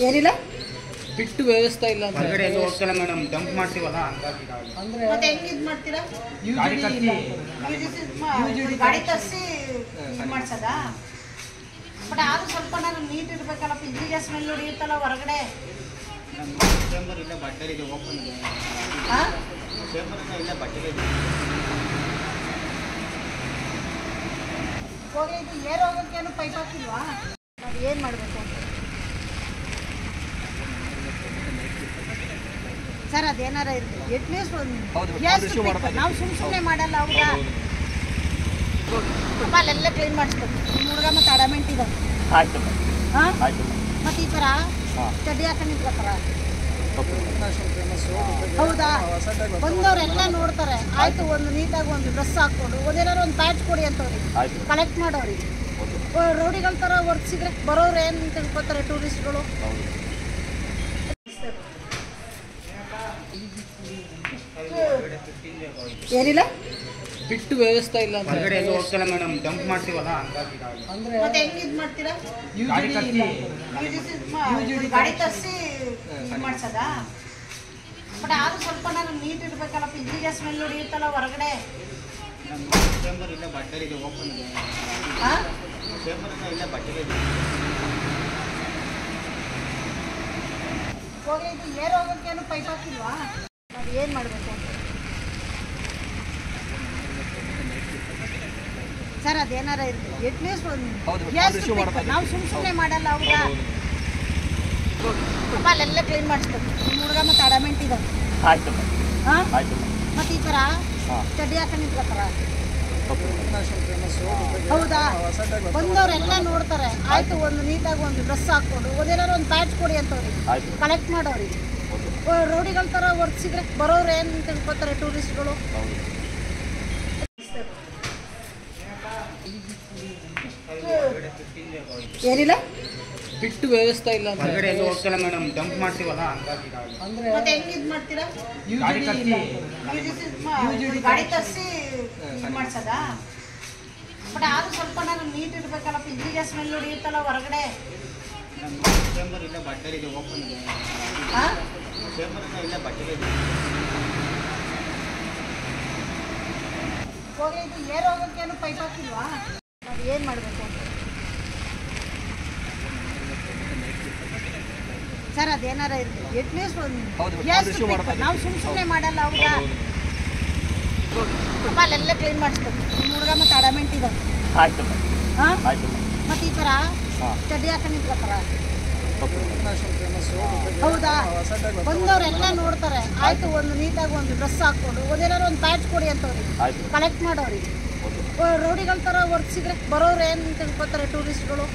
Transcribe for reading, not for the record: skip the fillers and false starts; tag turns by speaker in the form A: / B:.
A: ಏನಿಲ್ಲ
B: ಬಿಟ್ಟು ವ್ಯವಸ್ಥೆ ಇಲ್ಲ ಅಂತ
C: ಹೊರಗಡೆ ಎಲ್ಲೂ ಹೋಗ್ತಿಲ್ಲ ಮೇಡಮ್, ಡಂಪ್ ಮಾಡ್ತೀವಲ್ಲ ಹಂಗಾಗಿ
A: ಅಂದ್ರೆ ಮತ್ತೆ ಹೆಂಗೆ ಇದು ಮಾಡ್ತೀರಾ?
C: ಗಾಡಿ ಕಟ್ಟಿ
A: ಗಾಡಿ ತರಿಸಿ ಇದು ಮಾಡ್ಸೋದಾ? ಬಟ್ ಆದ್ರೂ ಸ್ವಲ್ಪ ನಾನು ನೀಟ್ ಇರ್ಬೇಕಲ್ಲ, ಪಿಜ್ಜಿಗೆ ಸ್ಮೆಲ್ ಹೊಡಿಯುತ್ತಲ್ಲ ಹೊರಗಡೆ.
C: ನಮ್ಮ ಚೇಂಬರ್ ಇಲ್ಲ, ಬಟ್ಟೆ ಇದೆ ಓಪನ್ ಇದೆ. ಚೇಂಬರ್ ಇಲ್ಲ, ಬಟ್ಟೆ ಇದೆ.
A: ಹೋಗಿ ಇದು ಏರ್ ಹೋಗೋಕ್ಕೇನು ಪೈಪ್ ಹಾಕಿಲ್ವಾ? ಅದು ಏನು ಮಾಡಬೇಕು ಅಂತ ಸರ್? ಅದೇನಾರ ಇರಲಿ, ಅಟ್ಲೀಸ್ಟ್ ಒಂದು ನಾವು ಸುಮ್ಮನೆ ಮಾಡಲ್ಲ. ಹೌದಾ? ಅಪ್ಪ ಅಲ್ಲೆಲ್ಲ ಕ್ಲೀನ್ ಮಾಡಿಸ್ಬೇಕು. ನಿಮ್ಮ ಹುಡುಗ ಮತ್ತು ಅಡಮೆಂಟ್ ಇದ್ದಾವೆ. ಹಾಂ, ಮತ್ತು ಈ ಥರ ಚಡ್ಡಿ ಹಾಕೊಂಡು ನಿಂತ್ಕೊತಾರ. ಹೌದಾ? ಬಂದವರೆಲ್ಲ ನೋಡ್ತಾರೆ. ಆಯಿತು, ಒಂದು ನೀಟಾಗಿ ಒಂದು ಡ್ರೆಸ್ ಹಾಕ್ಕೊಂಡು ಒಂದೇನಾರು ಒಂದು ಪ್ಯಾಚ್ ಕೊಡಿ ಅಂತವ್ರಿಗೆ ಕಲೆಕ್ಟ್ ಮಾಡೋರಿಗೆ. ರೋಡಿಗಳ ಥರ ವರ್ಕ್ಸಿದ್ರೆ ಬರೋರು ಏನು ತಿಳ್ಕೊತಾರೆ ಟೂರಿಸ್ಟ್ಗಳು. ಏನಿಲ್ಲ
B: ಬಿಟ್ಟು ವ್ಯವಸ್ಥೆ ಇಲ್ಲ ಅಂತ
C: ಹೊರಗಡೆ ಎಲ್ಲೂ ಹೋಗ್ತಿಲ್ಲ ಮೇಡಮ್, ಡಂಪ್ ಮಾಡ್ತೀವಲ್ಲ ಹಂಗಾಗಿ
B: ಅಂದ್ರೆ
A: ಮತ್ತೆ ಹೆಂಗೆ ಇದು ಮಾಡ್ತೀರಾ?
C: ಗಾಡಿ ಕಟ್ಟಿ
A: ಗಾಡಿ ತರಿಸಿ ಇದು ಮಾಡ್ಸೋದಾ? ಬಟ್ ಆದ್ರೂ ಸ್ವಲ್ಪ ನಾನು ನೀಟ್ ಇರ್ಬೇಕಲ್ಲ, ಪಿಜ್ಜಿಗೆ ಸ್ಮೆಲ್ ಹೊಡಿಯುತ್ತಲ್ಲ ಹೊರಗಡೆ.
C: ನಮ್ಮ ಚೇಂಬರ್ ಇಲ್ಲ, ಬಟ್ಟೆ ಇದೆ ಓಪನ್ ಇದೆ. ಚೇಂಬರ್ ಇಲ್ಲ, ಬಟ್ಟೆ ಇದೆ.
A: ಹೋಗಿ ಇದು ಏರ್ ಹೋಗೋಕ್ಕೇನು ಪೈಪ್ ಹಾಕಿಲ್ವಾ? ಅದು ಏನು ಮಾಡಬೇಕು ಅಂತ ಸರ್? ಅದೇನಾರ ಇರಲಿ, ಅಟ್ಲೀಸ್ಟ್ ಒಂದು ನಾವು ಸುಮ್ಮನೆ ಮಾಡಲ್ಲ. ಹೌದಾ? ಅಪ್ಪ ಅಲ್ಲೆಲ್ಲ ಕ್ಲೀನ್ ಮಾಡಿಸ್ಬೇಕು. ನಿಮ್ಮ ಹುಡುಗ ಮತ್ತು ಅಡಮೆಂಟ್ ಇದ್ದಾವೆ. ಹಾಂ, ಮತ್ತು ಈ ಥರ ಚಡ್ಡಿ ಹಾಕೊಂಡು ನಿಂತ್ಕೊತಾರ. ಹೌದಾ? ಬಂದವರೆಲ್ಲ ನೋಡ್ತಾರೆ. ಆಯಿತು, ಒಂದು ನೀಟಾಗಿ ಒಂದು ಡ್ರೆಸ್ ಹಾಕ್ಕೊಂಡು ಒಂದೇನಾರು ಒಂದು ಪ್ಯಾಚ್ ಕೊಡಿ ಅಂತವ್ರಿಗೆ ಕಲೆಕ್ಟ್ ಮಾಡೋರಿಗೆ. ರೋಡಿಗಳ ಥರ ವರ್ಕ್ಸಿದ್ರೆ ಬರೋರು ಏನು ತಿಳ್ಕೊತಾರೆ ಟೂರಿಸ್ಟ್ಗಳು. ಏನಿಲ್ಲ
B: ಬಿಟ್ಟು ವ್ಯವಸ್ಥೆ ಇಲ್ಲ ಅಂತ
C: ಹೊರಗಡೆ ಎಲ್ಲೂ ಹೋಗ್ತಿಲ್ಲ ಮೇಡಮ್, ಡಂಪ್ ಮಾಡ್ತೀವಲ್ಲ ಹಂಗಾಗಿ
B: ಅಂದ್ರೆ
A: ಮತ್ತೆ ಹೆಂಗೆ ಇದು ಮಾಡ್ತೀರಾ?
C: ಗಾಡಿ ಕಟ್ಟಿ
A: ಗಾಡಿ ತರಿಸಿ ಇದು ಮಾಡ್ಸೋದಾ? ಬಟ್ ಆದ್ರೂ ಸ್ವಲ್ಪ ನಾನು ನೀಟ್ ಇರ್ಬೇಕಲ್ಲ, ಪಿಜ್ಜಿಗೆ ಸ್ಮೆಲ್ ಹೊಡಿಯುತ್ತಲ್ಲ ಹೊರಗಡೆ.
C: ನಮ್ಮ ಚೇಂಬರ್ ಇಲ್ಲ, ಬಟ್ಟೆ ಇದೆ ಓಪನ್ ಇದೆ. ಚೇಂಬರ್ ಇಲ್ಲ, ಬಟ್ಟೆ ಇದೆ.
A: ಹೋಗಿ ಇದು ಏರ್ ಹೋಗೋಕ್ಕೇನು ಪೈಪ್ ಹಾಕಿಲ್ವಾ? ಅದು ಏನು ಮಾಡಬೇಕು ಅಂತ ಸರ್? ಅದೇನಾರ ಇರಲಿ, ಅಟ್ಲೀಸ್ಟ್ ಒಂದು ನಾವು ಸುಮ್ಮನೆ ಮಾಡಲ್ಲ. ಹೌದಾ? ಅಪ್ಪ ಅಲ್ಲೆಲ್ಲ ಕ್ಲೀನ್ ಮಾಡಿಸ್ಬೇಕು. ನಿಮ್ಮ ಹುಡುಗ ಮತ್ತು ಅಡಮೆಂಟ್ ಇದ್ದಾವೆ. ಹಾಂ, ಮತ್ತು ಈ ಥರ ಚಡ್ಡಿ ಹಾಕೊಂಡು ನಿಂತ್ಕೊತಾರ. ಹೌದಾ? ಬಂದವರೆಲ್ಲ ನೋಡ್ತಾರೆ. ಆಯಿತು, ಒಂದು ನೀಟಾಗಿ ಒಂದು ಡ್ರೆಸ್ ಹಾಕ್ಕೊಂಡು ಒಂದೇನಾರು ಒಂದು ಪ್ಯಾಚ್ ಕೊಡಿ ಅಂತವ್ರಿಗೆ ಕಲೆಕ್ಟ್ ಮಾಡೋರಿಗೆ. ರೋಡಿಗಳ ಥರ ವರ್ಕ್ಸಿದ್ರೆ ಬರೋರು ಏನು ತಿಳ್ಕೊತಾರೆ ಟೂರಿಸ್ಟ್ಗಳು.